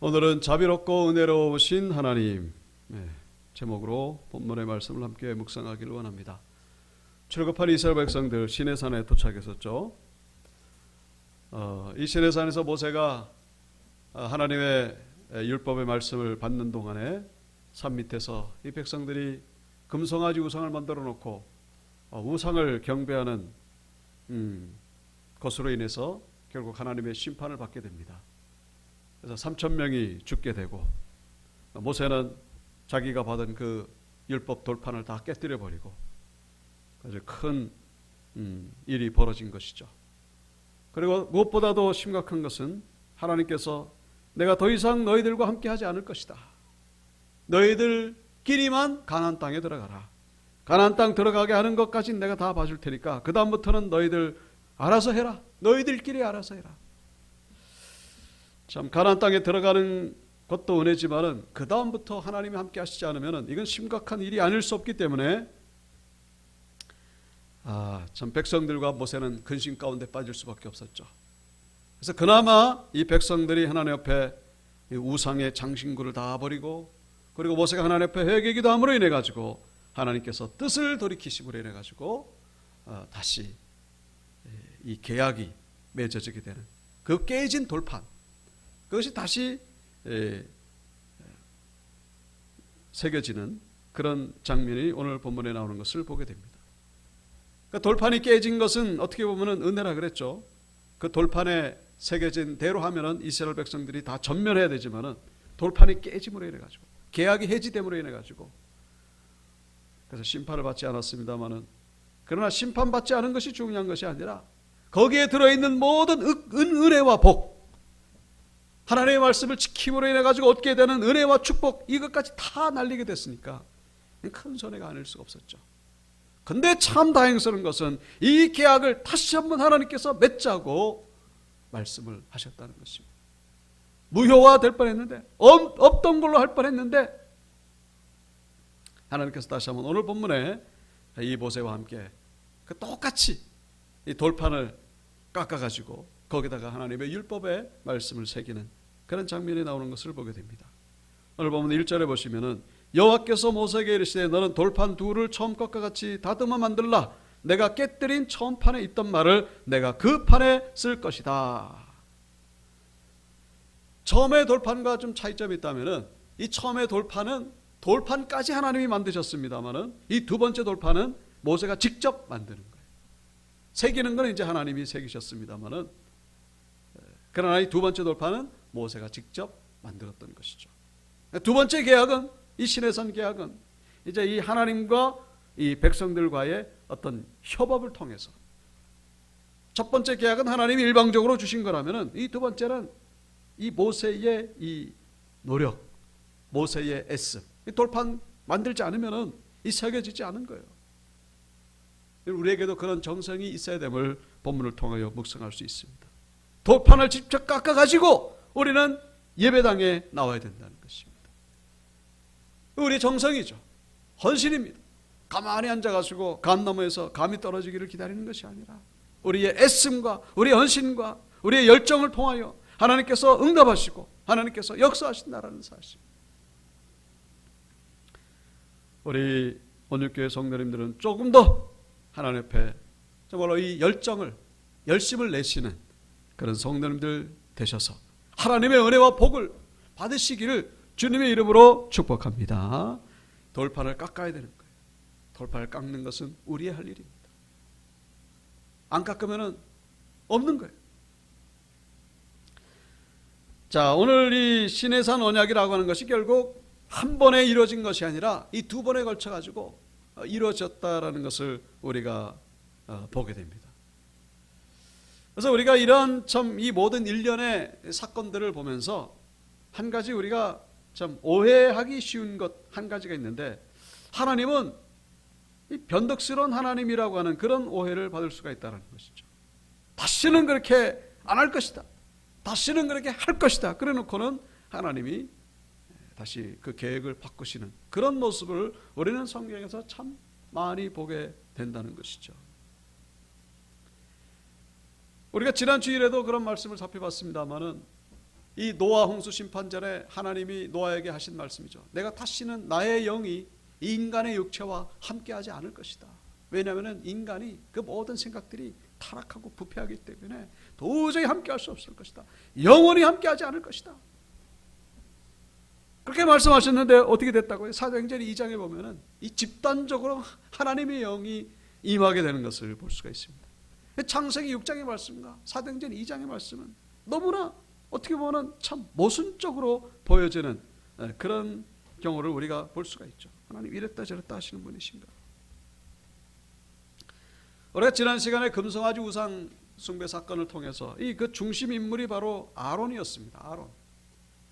오늘은 자비롭고 은혜로우신 하나님 제목으로 본문의 말씀을 함께 묵상하기를 원합니다. 출애굽한 이스라엘 백성들 시내산에 도착했었죠. 이 시내산에서 모세가 하나님의 율법의 말씀을 받는 동안에 산 밑에서 이 백성들이 금송아지 우상을 만들어 놓고 우상을 경배하는 것으로 인해서 결국 하나님의 심판을 받게 됩니다. 그래서 3,000명이 죽게 되고 모세는 자기가 받은 그 율법 돌판을 다 깨뜨려 버리고 아주 큰 일이 벌어진 것이죠. 그리고 무엇보다도 심각한 것은 하나님께서 내가 더 이상 너희들과 함께 하지 않을 것이다. 너희들끼리만 가나안 땅에 들어가라. 가나안 땅 들어가게 하는 것까지는 내가 다 봐줄 테니까 그 다음부터는 너희들 알아서 해라. 너희들끼리 알아서 해라. 참 가나안 땅에 들어가는 것도 은혜지만은 그 다음부터 하나님이 함께 하시지 않으면은 이건 심각한 일이 아닐 수 없기 때문에 참 백성들과 모세는 근심 가운데 빠질 수밖에 없었죠. 그래서 그나마 이 백성들이 하나님 앞에 우상의 장신구를 다 버리고 그리고 모세가 하나님 앞에 회개기도 함으로 인해 가지고 하나님께서 뜻을 돌이키심으로 인해 가지고 다시 이 계약이 맺어지게 되는 그 깨진 돌판, 그것이 다시 새겨지는 그런 장면이 오늘 본문에 나오는 것을 보게 됩니다. 그러니까 돌판이 깨진 것은 어떻게 보면 은혜라 그랬죠. 그 돌판에 새겨진 대로 하면은 이스라엘 백성들이 다 전멸해야 되지만은 돌판이 깨짐으로 인해 가지고 계약이 해지됨으로 인해 가지고 그래서 심판을 받지 않았습니다만은 그러나 심판받지 않은 것이 중요한 것이 아니라 거기에 들어있는 모든 은혜와 복, 하나님의 말씀을 지킴으로 인해 가지고 얻게 되는 은혜와 축복, 이것까지 다 날리게 됐으니까 큰 손해가 아닐 수가 없었죠. 근데 참 다행스러운 것은 이 계약을 다시 한번 하나님께서 맺자고 말씀을 하셨다는 것입니다. 무효화 될 뻔했는데, 없던 걸로 할 뻔했는데 하나님께서 다시 한번 오늘 본문에 이 모세와 함께 그 똑같이 이 돌판을 깎아가지고 거기다가 하나님의 율법의 말씀을 새기는 그런 장면이 나오는 것을 보게 됩니다. 오늘 보면 1절에 보시면은 여호와께서 모세에게 이르시되 너는 돌판 둘을 처음 것과 같이 다듬어 만들라. 내가 깨뜨린 처음 판에 있던 말을 내가 그 판에 쓸 것이다. 처음의 돌판과 좀 차이점이 있다면은 이 처음의 돌판은 돌판까지 하나님이 만드셨습니다만은 이 두 번째 돌판은 모세가 직접 만드는 거예요. 새기는 건 이제 하나님이 새기셨습니다만은 그러나 이 두 번째 돌판은 모세가 직접 만들었던 것이죠. 두 번째 계약은 이 시내산 계약은 이제 이 하나님과 이 백성들과의 어떤 협업을 통해서 첫 번째 계약은 하나님이 일방적으로 주신 거라면은 이 두 번째는 이 모세의 이 노력, 모세의 애씀, 이 돌판 만들지 않으면은 이 새겨지지 않은 거예요. 우리에게도 그런 정성이 있어야 됨을 본문을 통하여 묵상할 수 있습니다. 돌판을 직접 깎아가지고 우리는 예배당에 나와야 된다는 것입니다. 우리의 정성이죠. 헌신입니다. 가만히 앉아가지고 감나무에서 감이 떨어지기를 기다리는 것이 아니라 우리의 애씀과 우리의 헌신과 우리의 열정을 통하여 하나님께서 응답하시고 하나님께서 역사하신다라는 사실. 우리 온유교회 성도님들은 조금 더 하나님 앞에 정말로 이 열심을 내시는 그런 성도님들 되셔서 하나님의 은혜와 복을 받으시기를 주님의 이름으로 축복합니다. 돌판을 깎아야 되는 거예요. 돌판을 깎는 것은 우리의 할 일입니다. 안 깎으면 없는 거예요. 자, 오늘 이 시내산 언약이라고 하는 것이 결국 한 번에 이루어진 것이 아니라 이 두 번에 걸쳐 가지고 이루어졌다라는 것을 우리가 보게 됩니다. 그래서 우리가 이런 참 이 모든 일련의 사건들을 보면서 한 가지 우리가 참 오해하기 쉬운 것 한 가지가 있는데 하나님은 이 변덕스러운 하나님이라고 하는 그런 오해를 받을 수가 있다는 것이죠. 다시는 그렇게 안 할 것이다. 다시는 그렇게 할 것이다. 그래 놓고는 하나님이 다시 그 계획을 바꾸시는 그런 모습을 우리는 성경에서 참 많이 보게 된다는 것이죠. 우리가 지난 주일에도 그런 말씀을 살펴봤습니다마는 이 노아 홍수 심판 전에 하나님이 노아에게 하신 말씀이죠. 내가 다시는 나의 영이 이 인간의 육체와 함께하지 않을 것이다. 왜냐하면 인간이 그 모든 생각들이 타락하고 부패하기 때문에 도저히 함께할 수 없을 것이다. 영원히 함께하지 않을 것이다. 그렇게 말씀하셨는데 어떻게 됐다고요? 사도행전 2장에 보면은 이 집단적으로 하나님의 영이 임하게 되는 것을 볼 수가 있습니다. 창세기 6장의 말씀과 사도행전 2장의 말씀은 너무나 어떻게 보면 참 모순적으로 보여지는 그런 경우를 우리가 볼 수가 있죠. 하나님 이랬다 저랬다 하시는 분이신가? 우리가 지난 시간에 금송아지 우상 숭배 사건을 통해서 이 그 중심 인물이 바로 아론이었습니다.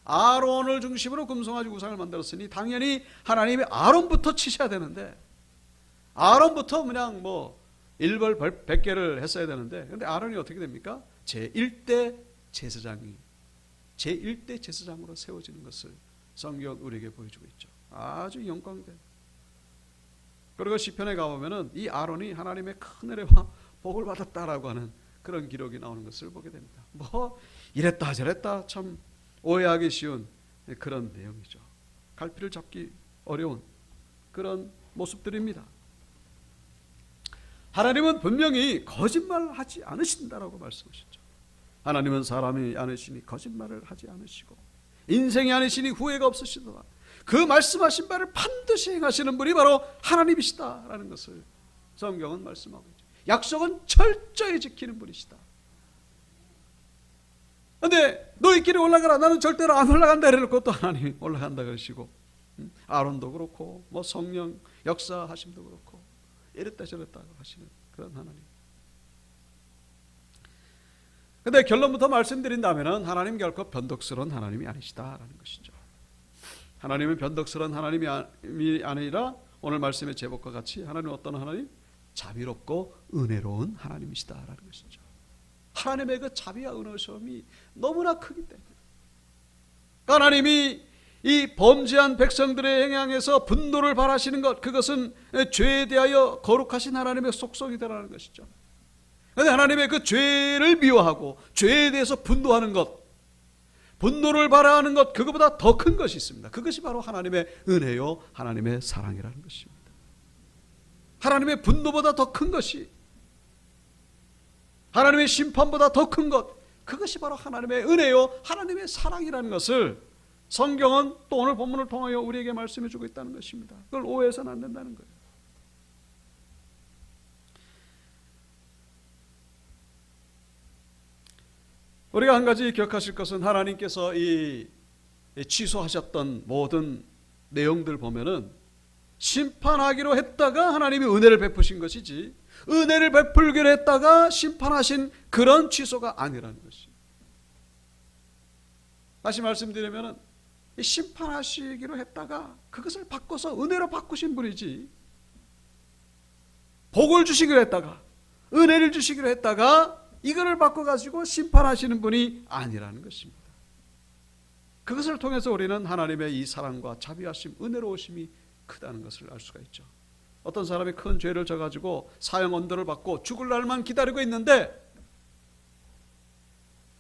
아론을 중심으로 금송아지 우상을 만들었으니 당연히 하나님이 아론부터 치셔야 되는데, 아론부터 그냥 뭐 일벌 100개를 했어야 되는데, 근데 아론이 어떻게 됩니까? 제1대 제사장으로 세워지는 것을 성경 우리에게 보여주고 있죠. 아주 영광된. 그리고 시편에 가보면은 이 아론이 하나님의 큰 은혜와 복을 받았다라고 하는 그런 기록이 나오는 것을 보게 됩니다. 뭐 이랬다 저랬다 참 오해하기 쉬운 그런 내용이죠. 갈피를 잡기 어려운 그런 모습들입니다. 하나님은 분명히 거짓말하지 않으신다라고 말씀하셨죠. 하나님은 사람이 아니시니 거짓말을 하지 않으시고 인생이 아니시니 후회가 없으시도다. 그 말씀하신 바를 반드시 행하시는 분이 바로 하나님이시다라는 것을 성경은 말씀하고 있죠. 약속은 철저히 지키는 분이시다. 그런데 너희끼리 올라가라, 나는 절대로 안 올라간다 이래놓고 또 하나님이 올라간다 그러시고, 아론도 그렇고 뭐 성령 역사하심도 그렇고 이랬다 저랬다 하시는 그런 하나님. 근데 결론부터 말씀드린다면 하나님 결코 변덕스러운 하나님이 아니시다라는 것이죠. 하나님은 변덕스러운 하나님이 아니라 오늘 말씀의 제목과 같이 하나님은 어떤 하나님? 자비롭고 은혜로운 하나님이시다라는 것이죠. 하나님의 그 자비와 은혜로움이 너무나 크기 때문에 하나님이 이 범죄한 백성들의 행향에서 분노를 발하시는 것, 그것은 죄에 대하여 거룩하신 하나님의 속성이다라는 것이죠. 그런데 하나님의 그 죄를 미워하고 죄에 대해서 분노하는 것, 분노를 발하는 것, 그것보다 더 큰 것이 있습니다. 그것이 바로 하나님의 은혜요 하나님의 사랑이라는 것입니다. 하나님의 분노보다 더 큰 것이, 하나님의 심판보다 더 큰 것, 그것이 바로 하나님의 은혜요 하나님의 사랑이라는 것을 성경은 또 오늘 본문을 통하여 우리에게 말씀해 주고 있다는 것입니다. 그걸 오해해서는 안 된다는 거예요. 우리가 한 가지 기억하실 것은 하나님께서 이 취소하셨던 모든 내용들 보면은 심판하기로 했다가 하나님이 은혜를 베푸신 것이지, 은혜를 베풀기로 했다가 심판하신 그런 취소가 아니라는 것입니다. 다시 말씀드리면은 심판하시기로 했다가 그것을 바꿔서 은혜로 바꾸신 분이지, 복을 주시기로 했다가 은혜를 주시기로 했다가 이거를 바꿔가지고 심판하시는 분이 아니라는 것입니다. 그것을 통해서 우리는 하나님의 이 사랑과 자비하심, 은혜로우심이 크다는 것을 알 수가 있죠. 어떤 사람이 큰 죄를 져가지고 사형 언도를 받고 죽을 날만 기다리고 있는데,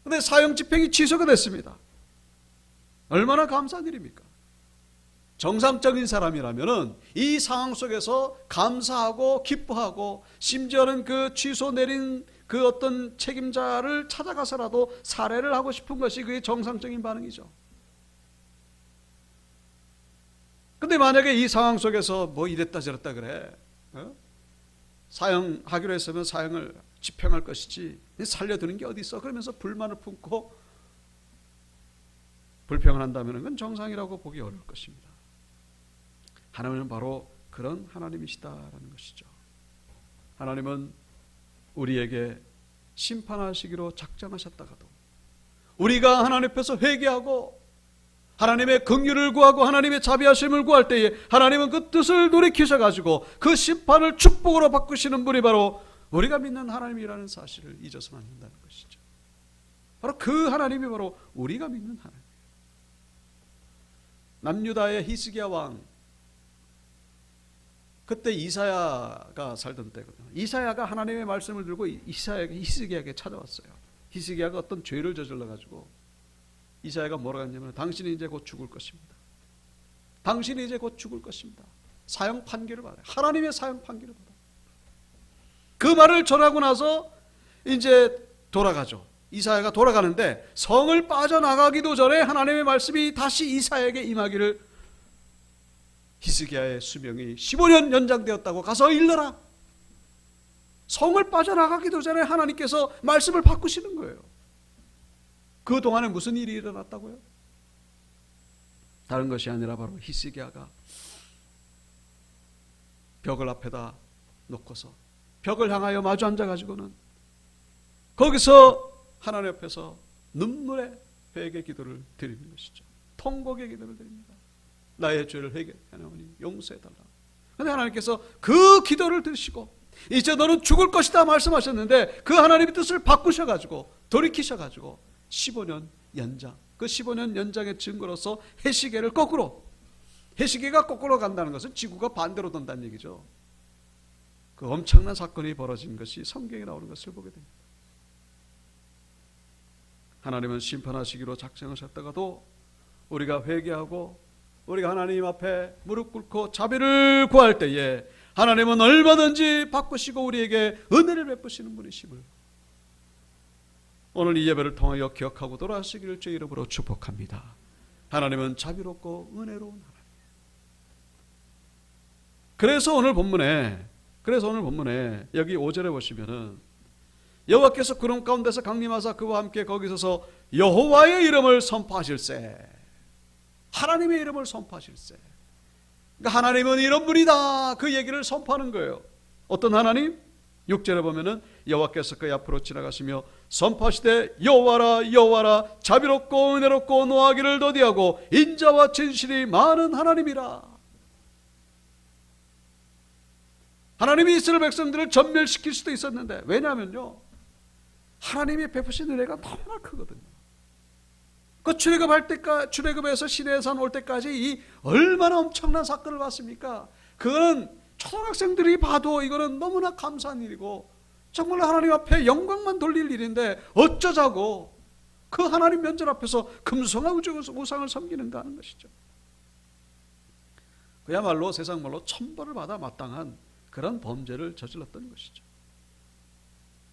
그런데 사형 집행이 취소가 됐습니다. 얼마나 감사한 일입니까? 정상적인 사람이라면 이 상황 속에서 감사하고 기뻐하고, 심지어는 그 취소 내린 그 어떤 책임자를 찾아가서라도 살해를 하고 싶은 것이 그게 정상적인 반응이죠. 근데 만약에 이 상황 속에서 뭐 이랬다 저랬다 그래, 사형하기로 했으면 사형을 집행할 것이지 살려두는 게 어디 있어, 그러면서 불만을 품고 불평을 한다면 그건 정상이라고 보기 어려울 것입니다. 하나님은 바로 그런 하나님이시다라는 것이죠. 하나님은 우리에게 심판하시기로 작정하셨다가도 우리가 하나님 앞에서 회개하고 하나님의 긍휼을 구하고 하나님의 자비하심을 구할 때에 하나님은 그 뜻을 돌이키셔가지고 그 심판을 축복으로 바꾸시는 분이 바로 우리가 믿는 하나님이라는 사실을 잊어서는 안 된다는 것이죠. 바로 그 하나님이 바로 우리가 믿는 하나님. 남유다의 히스기야 왕, 그때 이사야가 살던 때거든요. 이사야가 하나님의 말씀을 들고 히스기야에게 찾아왔어요. 히스기야가 어떤 죄를 저질러 가지고 이사야가 뭐라고 했냐면 당신이 이제 곧 죽을 것입니다. 당신이 이제 곧 죽을 것입니다. 사형 판결을 받아요. 하나님의 사형 판결을 받아요. 그 말을 전하고 나서 이제 돌아가죠. 이사야가 돌아가는데 성을 빠져나가기도 전에 하나님의 말씀이 다시 이사야에게 임하기를 히스기야의 수명이 15년 연장되었다고 가서 일러라. 성을 빠져나가기도 전에 하나님께서 말씀을 바꾸시는 거예요. 그동안에 무슨 일이 일어났다고요? 다른 것이 아니라 바로 히스기야가 벽을 앞에다 놓고서 벽을 향하여 마주 앉아가지고는 거기서 하나님 앞에서 눈물의 회개 기도를 드리는 것이죠. 통곡의 기도를 드립니다. 나의 죄를 회개하노니 용서해달라. 그런데 하나님께서 그 기도를 들으시고 이제 너는 죽을 것이다 말씀하셨는데 그 하나님의 뜻을 바꾸셔가지고 돌이키셔가지고 15년 연장, 그 15년 연장의 증거로서 해시계를 거꾸로, 해시계가 거꾸로 간다는 것은 지구가 반대로 돈다는 얘기죠. 그 엄청난 사건이 벌어진 것이 성경에 나오는 것을 보게 됩니다. 하나님은 심판하시기로 작정하셨다가도 우리가 회개하고 우리가 하나님 앞에 무릎 꿇고 자비를 구할 때에 하나님은 얼마든지 바꾸시고 우리에게 은혜를 베푸시는 분이심을 오늘 이 예배를 통하여 기억하고 돌아가시기를 주의 이름으로 축복합니다. 하나님은 자비롭고 은혜로운 하나님. 그래서 오늘 본문에 여기 5절에 보시면은 여호와께서 구름 가운데서 강림하사 그와 함께 거기 서서 여호와의 이름을 선포하실세. 하나님의 이름을 선포하실세. 그러니까 하나님은 이런 분이다. 그 얘기를 선포하는 거예요. 어떤 하나님? 6절에 보면은 여호와께서 그의 앞으로 지나가시며 선포하시되 여호와라 여호와라 자비롭고 은혜롭고 노하기를 더디하고 인자와 진실이 많은 하나님이라. 하나님이 이스라엘 백성들을 전멸시킬 수도 있었는데 왜냐하면요 하나님이 베푸신 은혜가 너무나 크거든요. 그 출애굽에서 시내의 산 올 때까지 이 얼마나 엄청난 사건을 봤습니까? 그거는 초등학생들이 봐도 이거는 너무나 감사한 일이고 정말 하나님 앞에 영광만 돌릴 일인데 어쩌자고 그 하나님 면전 앞에서 금송아 우상을 섬기는가 하는 것이죠. 그야말로 세상 말로 천벌을 받아 마땅한 그런 범죄를 저질렀던 것이죠.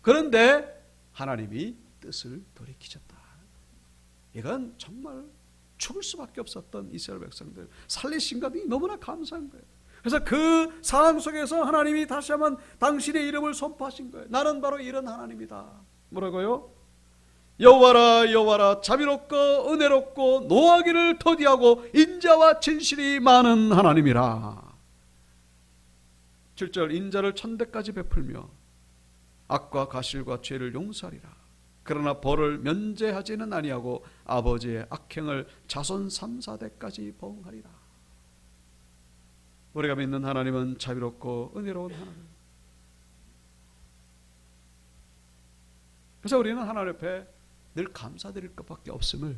그런데 하나님이 뜻을 돌이키셨다. 이건 정말 죽을 수밖에 없었던 이스라엘 백성들 살리신 것이 너무나 감사한 거예요. 그래서 그 상황 속에서 하나님이 다시 한번 당신의 이름을 선포하신 거예요. 나는 바로 이런 하나님이다. 뭐라고요? 여호와라 여호와라 자비롭고 은혜롭고 노하기를 더디하고 인자와 진실이 많은 하나님이라. 7절 인자를 천대까지 베풀며 악과 가실과 죄를 용서하리라. 그러나 벌을 면제하지는 아니하고 아버지의 악행을 자손 3, 4대까지 보응하리라. 우리가 믿는 하나님은 자비롭고 은혜로운 하나님. 그래서 우리는 하나님 앞에 늘 감사드릴 것밖에 없음을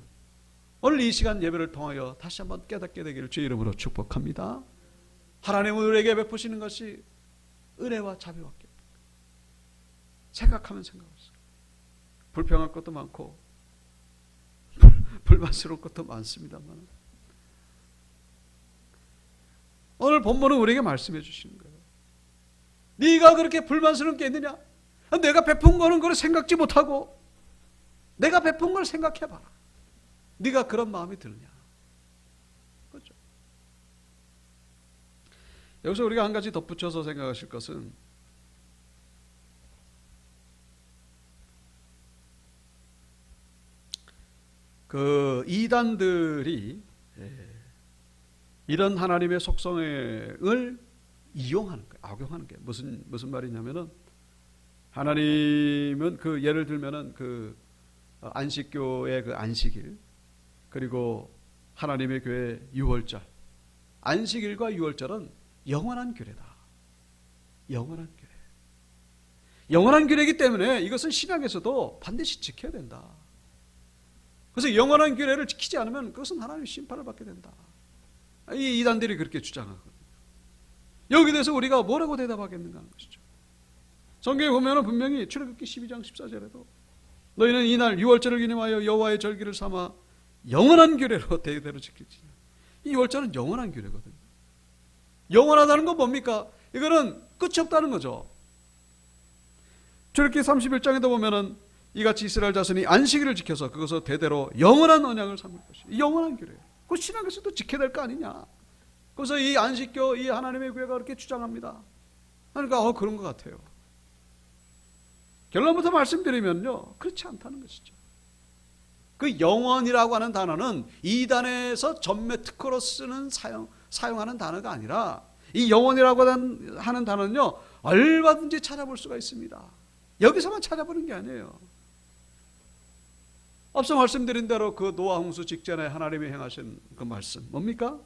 오늘 이 시간 예배를 통하여 다시 한번 깨닫게 되기를 주의 이름으로 축복합니다. 하나님은 우리에게 베푸시는 것이 은혜와 자비밖에 없다. 생각하면 생각없어요. 불평할 것도 많고 불만스러울 것도 많습니다만 오늘 본문은 우리에게 말씀해 주시는 거예요. 네가 그렇게 불만스러운 게 있느냐? 내가 베푼 거는 그걸 생각지 못하고 내가 베푼 걸 생각해봐라. 네가 그런 마음이 드느냐? 그렇죠? 여기서 우리가 한 가지 덧붙여서 생각하실 것은 그 이단들이 이런 하나님의 속성을 이용하는 거예요. 악용하는 게 무슨 말이냐면은 하나님은 그 예를 들면은 그 안식교의 그 안식일 그리고 하나님의 교회 유월절 안식일과 유월절은 영원한 규례다. 영원한 규례. 영원한 규례이기 때문에 이것은 신약에서도 반드시 지켜야 된다. 그래서 영원한 규례를 지키지 않으면 그것은 하나님의 심판을 받게 된다. 이 이단들이 그렇게 주장하거든요. 여기에 대해서 우리가 뭐라고 대답하겠는가 하는 것이죠. 성경에 보면 분명히 출애굽기 12장 14절에도 너희는 이날 유월절을 기념하여 여호와의 절기를 삼아 영원한 규례로 대대로 지켜지냐. 이 유월절은 영원한 규례거든요. 영원하다는 건 뭡니까? 이거는 끝이 없다는 거죠. 출애굽기 31장에도 보면은 이같이 이스라엘 자손이 안식일을 지켜서 그것을 대대로 영원한 언약을 삼을 것이 영원한 규례예요. 그 신앙에서도 지켜야 될 거 아니냐. 그래서 이 안식교, 이 하나님의 교회가 그렇게 주장합니다. 그러니까 그런 것 같아요. 결론부터 말씀드리면요, 그렇지 않다는 것이죠. 그 영원이라고 하는 단어는 이단에서 전매 특허로 쓰는 사용하는 단어가 아니라 이 영원이라고 하는 단어는요, 얼마든지 찾아볼 수가 있습니다. 여기서만 찾아보는 게 아니에요. 앞서 말씀드린 대로 그 노아 홍수 직전에 하나님이 행하신 그 말씀 뭡니까?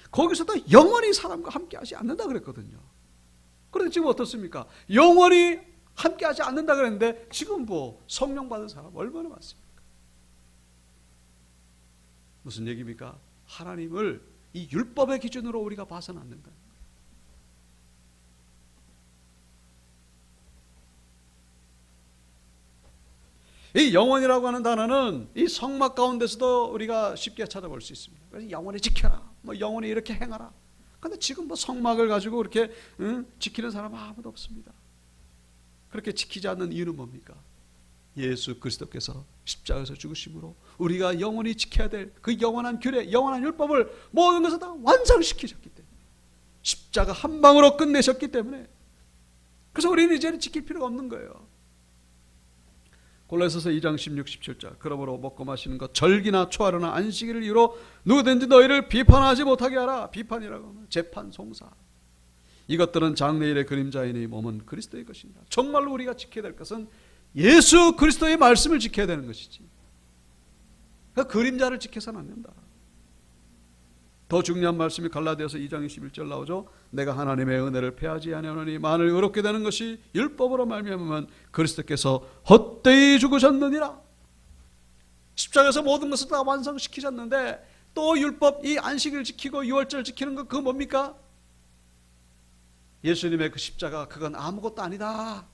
거기서도 영원히 사람과 함께 하지 않는다 그랬거든요. 그런데 지금 어떻습니까? 영원히 함께 하지 않는다 그랬는데 지금 뭐 성령 받은 사람 얼마나 많습니까? 무슨 얘기입니까? 하나님을 이 율법의 기준으로 우리가 봐서는 안 된다. 이 영원이라고 하는 단어는 이 성막 가운데서도 우리가 쉽게 찾아볼 수 있습니다. 그래서 영원히 지켜라, 뭐 영원히 이렇게 행하라. 그런데 지금 뭐 성막을 가지고 이렇게 지키는 사람은 아무도 없습니다. 그렇게 지키지 않는 이유는 뭡니까? 예수 그리스도께서 십자가에서 죽으심으로 우리가 영원히 지켜야 될 그 영원한 규례, 영원한 율법을 모든 것을 다 완성시키셨기 때문에, 십자가 한 방으로 끝내셨기 때문에, 그래서 우리는 이제는 지킬 필요가 없는 거예요. 골로새서 2장 16, 17절 그러므로 먹고 마시는 것, 절기나 초하루나 안식일을 이유로 누구든지 너희를 비판하지 못하게 하라. 비판이라고 하면 재판, 송사. 이것들은 장래일의 그림자이니 몸은 그리스도의 것입니다. 정말로 우리가 지켜야 될 것은 예수 그리스도의 말씀을 지켜야 되는 것이지, 그 그림자를 지켜서는 안 된다. 더 중요한 말씀이 갈라디아서 2장 21절 나오죠. 내가 하나님의 은혜를 패하지 아니하노니 만일 의롭게 되는 것이 율법으로 말미암으면 그리스도께서 헛되이 죽으셨느니라. 십자가에서 모든 것을 다 완성시키셨는데 또 율법, 이 안식일 지키고 유월절 지키는 거 그거 뭡니까? 예수님의 그 십자가 그건 아무것도 아니다.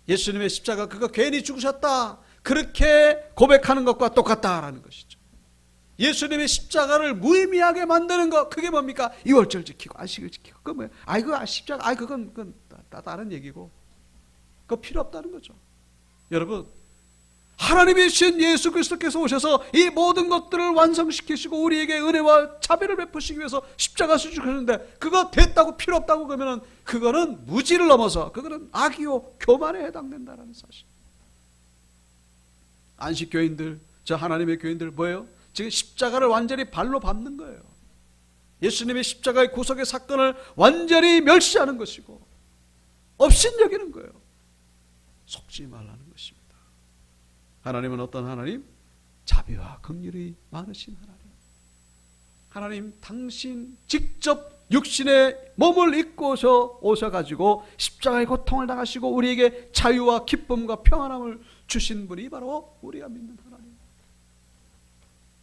예수님의 십자가 그거 괜히 죽으셨다. 그렇게 고백하는 것과 똑같다라는 것이죠. 예수님의 십자가를 무의미하게 만드는 것, 그게 뭡니까? 유월절 지키고 안식일 지키고 그거 뭐예요? 그거 십자가, 그건 다른 얘기고 그거 필요 없다는 거죠. 여러분, 하나님이 신 예수 그리스도께서 오셔서 이 모든 것들을 완성시키시고 우리에게 은혜와 자비를 베푸시기 위해서 십자가 수주셨는데 그거 됐다고 필요 없다고 그러면은 그거는 무지를 넘어서 그거는 악이요 교만에 해당된다라는 사실. 안식교인들, 저 하나님의 교인들 뭐예요? 지금 십자가를 완전히 발로 밟는 거예요. 예수님의 십자가의 구속의 사건을 완전히 멸시하는 것이고 업신여기는 거예요. 속지 말라는 것입니다. 하나님은 어떤 하나님? 자비와 긍휼이 많으신 하나님. 하나님 당신 직접 육신의 몸을 입고 오셔가지고 십자가의 고통을 당하시고 우리에게 자유와 기쁨과 평안함을 주신 분이 바로 우리가 믿는 하나님.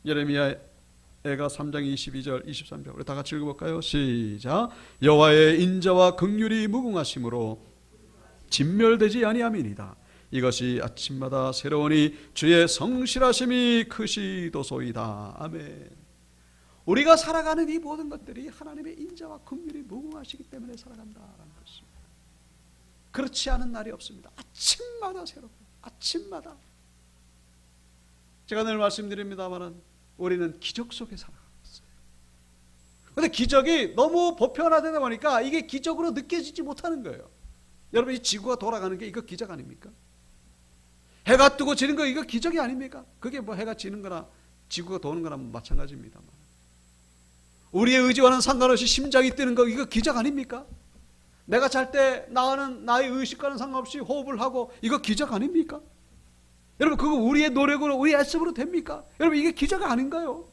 예레미야가 3장 22절 23절 우리 다 같이 읽어볼까요? 시작. 여호와의 인자와 긍휼이 무궁하심으로 진멸되지 아니함이니이다. 이것이 아침마다 새로우니 주의 성실하심이 크시도소이다. 아멘. 우리가 살아가는 이 모든 것들이 하나님의 인자와 긍휼이 무궁하시기 때문에 살아간다라는 것입니다. 그렇지 않은 날이 없습니다. 아침마다 새롭고 아침마다. 제가 늘 말씀드립니다마는 우리는 기적 속에 살아가고 있어요. 그런데 기적이 너무 보편화되다 보니까 이게 기적으로 느껴지지 못하는 거예요. 여러분, 이 지구가 돌아가는 게 이거 기적 아닙니까? 해가 뜨고 지는 거 이거 기적이 아닙니까? 그게 뭐 해가 지는 거나 지구가 도는 거나 마찬가지입니다만, 우리의 의지와는 상관없이 심장이 뛰는 거 이거 기적 아닙니까? 내가 잘 때 나는 나의 의식과는 상관없이 호흡을 하고 이거 기적 아닙니까? 여러분, 그거 우리의 노력으로 우리의 애씀으로 됩니까? 여러분, 이게 기적 아닌가요?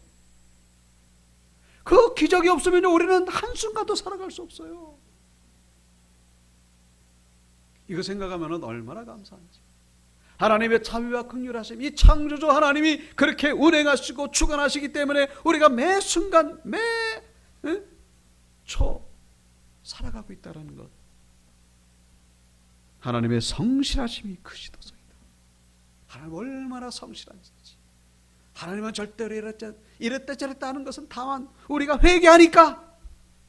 그 기적이 없으면 우리는 한순간도 살아갈 수 없어요. 이거 생각하면 얼마나 감사한지. 하나님의 자비와 긍휼하심, 이 창조주 하나님이 그렇게 운행하시고 주관하시기 때문에 우리가 매 순간 매 초 살아가고 있다는 것. 하나님의 성실하심이 크시도소이다. 하나님 얼마나 성실한지. 하나님은 절대로 이랬다 저랬다 하는 것은 다만 우리가 회개하니까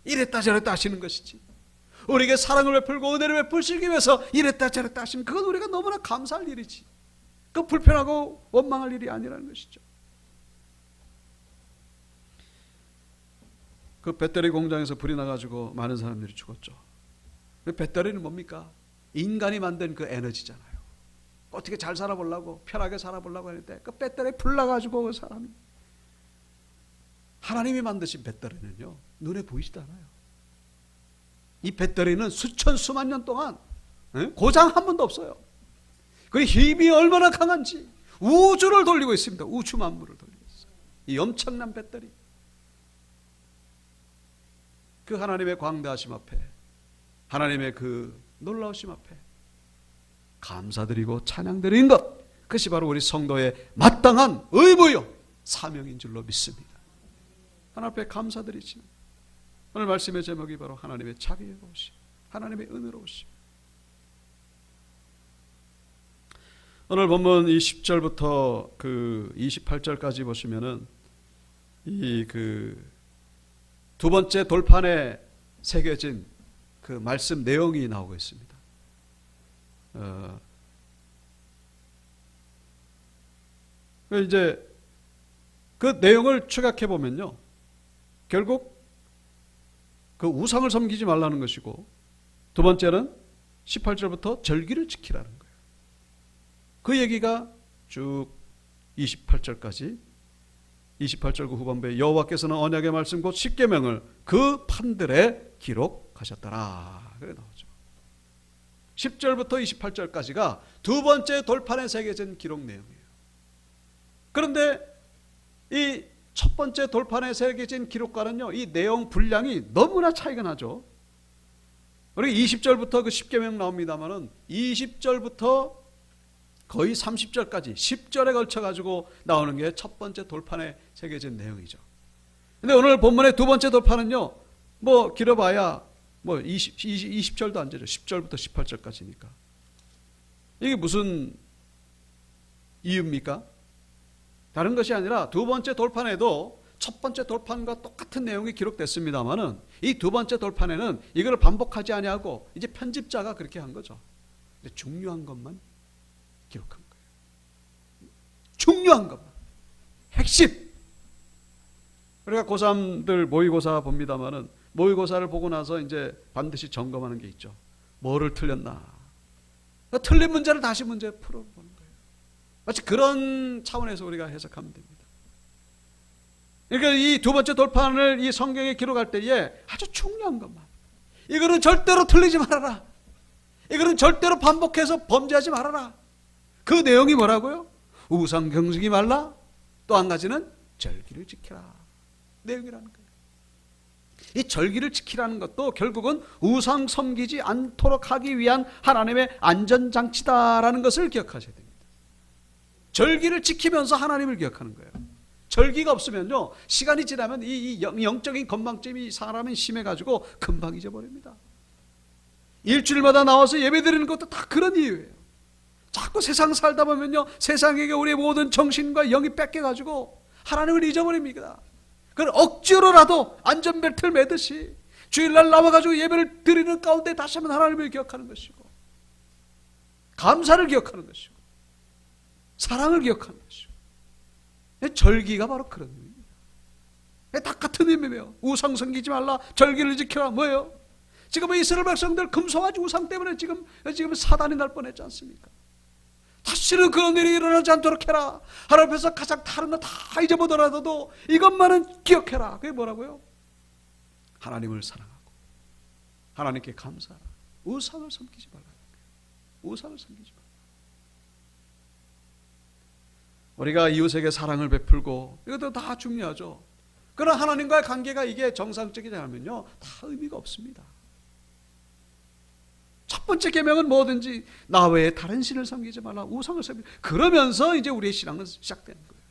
이랬다 저랬다 하시는 것이지, 우리에게 사랑을 베풀고 은혜를 베푸시기 위해서 이랬다 저랬다 하시는, 그건 우리가 너무나 감사할 일이지, 그 불편하고 원망할 일이 아니라는 것이죠. 그 배터리 공장에서 불이 나가지고 많은 사람들이 죽었죠. 배터리는 뭡니까? 인간이 만든 그 에너지잖아요. 어떻게 잘 살아보려고, 편하게 살아보려고 하는데 그 배터리에 불 나가지고 그 사람이, 하나님이 만드신 배터리는요 눈에 보이지도 않아요. 이 배터리는 수천 수만 년 동안 고장 한 번도 없어요. 그 힘이 얼마나 강한지 우주를 돌리고 있습니다. 우주 만물을 돌리고 있어요. 이 엄청난 배터리, 그 하나님의 광대하심 앞에, 하나님의 그 놀라우심 앞에 감사드리고 찬양드리는 것, 그것이 바로 우리 성도의 마땅한 의무요 사명인 줄로 믿습니다. 하나님 앞에 감사드리시는, 오늘 말씀의 제목이 바로 하나님의 자비로우심, 하나님의 은혜로우심. 오늘 본문 이 10절부터 그 28절까지 보시면은 이 그 두 번째 돌판에 새겨진 그 말씀 내용이 나오고 있습니다. 이제 그 내용을 추격해 보면요, 결국 그 우상을 섬기지 말라는 것이고, 두 번째는 18절부터 절기를 지키라는 거예요. 그 얘기가 쭉 28절까지, 28절 그 후반부에 여호와께서는 언약의 말씀 곧 십계명을 그 판들에 기록하셨더라, 그래 나오죠. 10절부터 28절까지가 두 번째 돌판에 새겨진 기록 내용이에요. 그런데 이 첫 번째 돌판에 새겨진 기록과는요, 이 내용 분량이 너무나 차이가 나죠. 우리 20절부터 그 십계명 나옵니다만은 20절부터 거의 30절까지 10절에 걸쳐 가지고 나오는 게 첫 번째 돌판에 새겨진 내용이죠. 근데 오늘 본문의 두 번째 돌판은요, 뭐 길어봐야 뭐 20절도 안 되죠. 10절부터 18절까지니까. 이게 무슨 이유입니까? 다른 것이 아니라 두 번째 돌판에도 첫 번째 돌판과 똑같은 내용이 기록됐습니다만은 이 두 번째 돌판에는 이걸 반복하지 아니하고 이제 편집자가 그렇게 한 거죠. 근데 중요한 것만 기록한 거예요. 중요한 것만, 핵심. 우리가 고3들 모의고사 봅니다만은 모의고사를 보고 나서 이제 반드시 점검하는 게 있죠. 뭐를 틀렸나. 틀린 문제를 다시 문제 풀어보는 거예요. 마치 그런 차원에서 우리가 해석하면 됩니다. 그러니까 이 두 번째 돌판을 이 성경에 기록할 때에 아주 중요한 것만, 이거는 절대로 틀리지 말아라, 이거는 절대로 반복해서 범죄하지 말아라. 그 내용이 뭐라고요? 우상 경숭이 말라, 또 한 가지는 절기를 지키라 내용이라는 거예요. 이 절기를 지키라는 것도 결국은 우상 섬기지 않도록 하기 위한 하나님의 안전장치다라는 것을 기억하셔야 됩니다. 절기를 지키면서 하나님을 기억하는 거예요. 절기가 없으면요, 시간이 지나면 이 영적인 건망증이 사람이 심해가지고 금방 잊어버립니다. 일주일마다 나와서 예배드리는 것도 다 그런 이유예요. 자꾸 세상 살다 보면요, 세상에게 우리의 모든 정신과 영이 뺏겨가지고 하나님을 잊어버립니다. 그걸 억지로라도 안전벨트를 매듯이 주일날 나와가지고 예배를 드리는 가운데 다시 한번 하나님을 기억하는 것이고, 감사를 기억하는 것이고, 사랑을 기억하는 것이고. 절기가 바로 그런 의미입니다. 다 같은 의미예요. 우상 섬기지 말라, 절기를 지켜라, 뭐예요? 지금 이스라엘 백성들 금송아지 우상 때문에 지금 사단이 날 뻔했지 않습니까? 다시는 그런 일이 일어나지 않도록 해라. 하나님 앞에서 가장 다른 거 다 잊어보더라도 이것만은 기억해라. 그게 뭐라고요? 하나님을 사랑하고 하나님께 감사하라. 우상을 섬기지 말라. 우상을 섬기지 말라. 우리가 이웃에게 사랑을 베풀고, 이것도 다 중요하죠. 그러나 하나님과의 관계가 이게 정상적이지 않으면요, 다 의미가 없습니다. 첫 번째 계명은 뭐든지 나 외에 다른 신을 섬기지 말라, 우상을 섬기지, 그러면서 이제 우리의 신앙은 시작되는 거예요.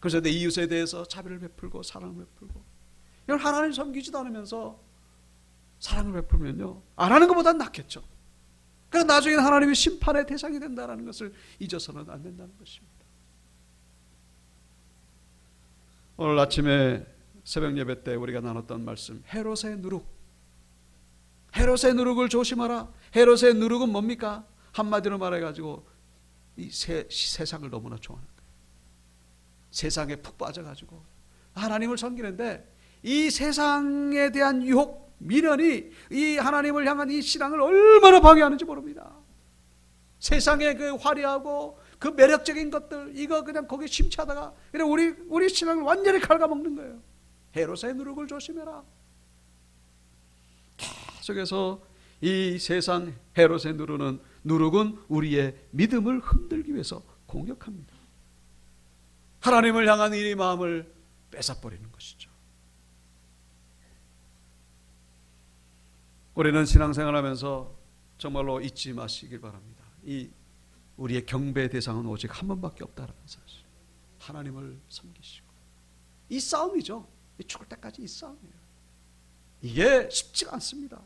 그래서 내 이웃에 대해서 자비를 베풀고 사랑을 베풀고, 이걸 하나님 섬기지도 않으면서 사랑을 베풀면요, 안 하는 것보다 낫겠죠. 그래서 나중에는 하나님의 심판의 대상이 된다는 것을 잊어서는 안 된다는 것입니다. 오늘 아침에 새벽 예배 때 우리가 나눴던 말씀, 헤롯의 누룩. 헤롯의 누룩을 조심하라. 헤롯의 누룩은 뭡니까? 한마디로 말해가지고 이 세상을 너무나 좋아하는 거예요. 세상에 푹 빠져가지고 하나님을 섬기는데 이 세상에 대한 유혹, 미련이 이 하나님을 향한 이 신앙을 얼마나 방해하는지 모릅니다. 세상의 그 화려하고 그 매력적인 것들, 이거 그냥 거기에 심취하다가 그냥 우리 신앙을 완전히 갉아먹는 거예요. 헤롯의 누룩을 조심해라. 계속해서 이 세상 헤롯의 누룩은 우리의 믿음을 흔들기 위해서 공격합니다. 하나님을 향한 이 마음을 뺏어버리는 것이죠. 우리는 신앙생활하면서 정말로 잊지 마시길 바랍니다. 이 우리의 경배의 대상은 오직 한 번밖에 없다라는 사실. 하나님을 섬기시고. 이 싸움이죠. 죽을 때까지 이 싸움이에요. 이게 쉽지가 않습니다.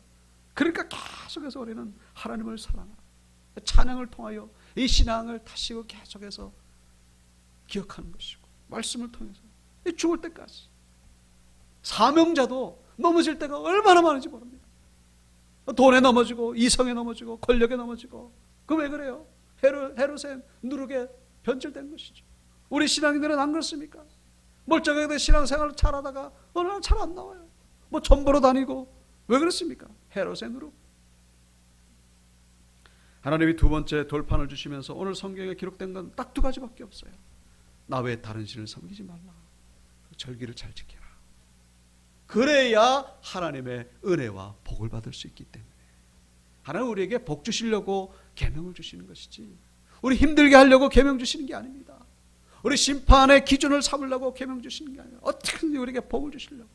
그러니까 계속해서 우리는 하나님을 사랑하라. 찬양을 통하여 이 신앙을 다시 계속해서 기억하는 것이고, 말씀을 통해서 죽을 때까지. 사명자도 넘어질 때가 얼마나 많은지 모릅니다. 돈에 넘어지고, 이성에 넘어지고, 권력에 넘어지고. 그 왜 그래요? 헤롯의 누룩에 변질된 것이죠. 우리 신앙인들은 안 그렇습니까? 멀쩡하게 신앙생활을 잘하다가 어느 날 잘 안 나와요. 뭐 전보로 다니고. 왜 그렇습니까? 헤롯의 누룩. 하나님이 두 번째 돌판을 주시면서 오늘 성경에 기록된 건 딱 두 가지밖에 없어요. 나 외에 다른 신을 섬기지 말라. 절기를 잘 지켜라. 그래야 하나님의 은혜와 복을 받을 수 있기 때문에. 하나님 우리에게 복 주시려고 계명을 주시는 것이지, 우리 힘들게 하려고 계명 주시는 게 아닙니다. 우리 심판의 기준을 삼으려고 계명 주시는 게 아니라 어떻게든지 우리에게 복을 주시려고.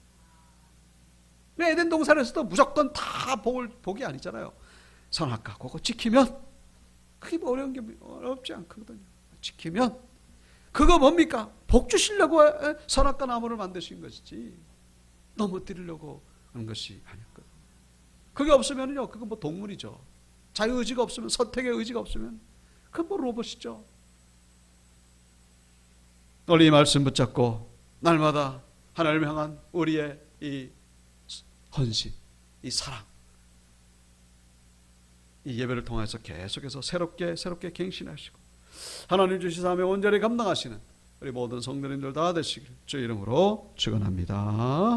에덴 동산에서도 무조건 다 복이 아니잖아요. 선악과 그거 지키면, 그게 뭐 어려운 게 어렵지 않거든요. 지키면 그거 뭡니까? 복 주시려고 선악과 나무를 만드신 것이지 넘어뜨리려고 하는 것이 아니었거든요. 그게 없으면요, 그거 뭐 동물이죠. 자유의지가 없으면, 선택의 의지가 없으면 그건 뭐 로봇이죠. 오늘 이 말씀 붙잡고 날마다 하나님을 향한 우리의 이 헌신, 이 사랑, 이 예배를 통해서 계속해서 새롭게 갱신하시고 하나님 주신 사명을 온전히 감당하시는 우리 모든 성도님들 다 되시길 주 이름으로 축원합니다.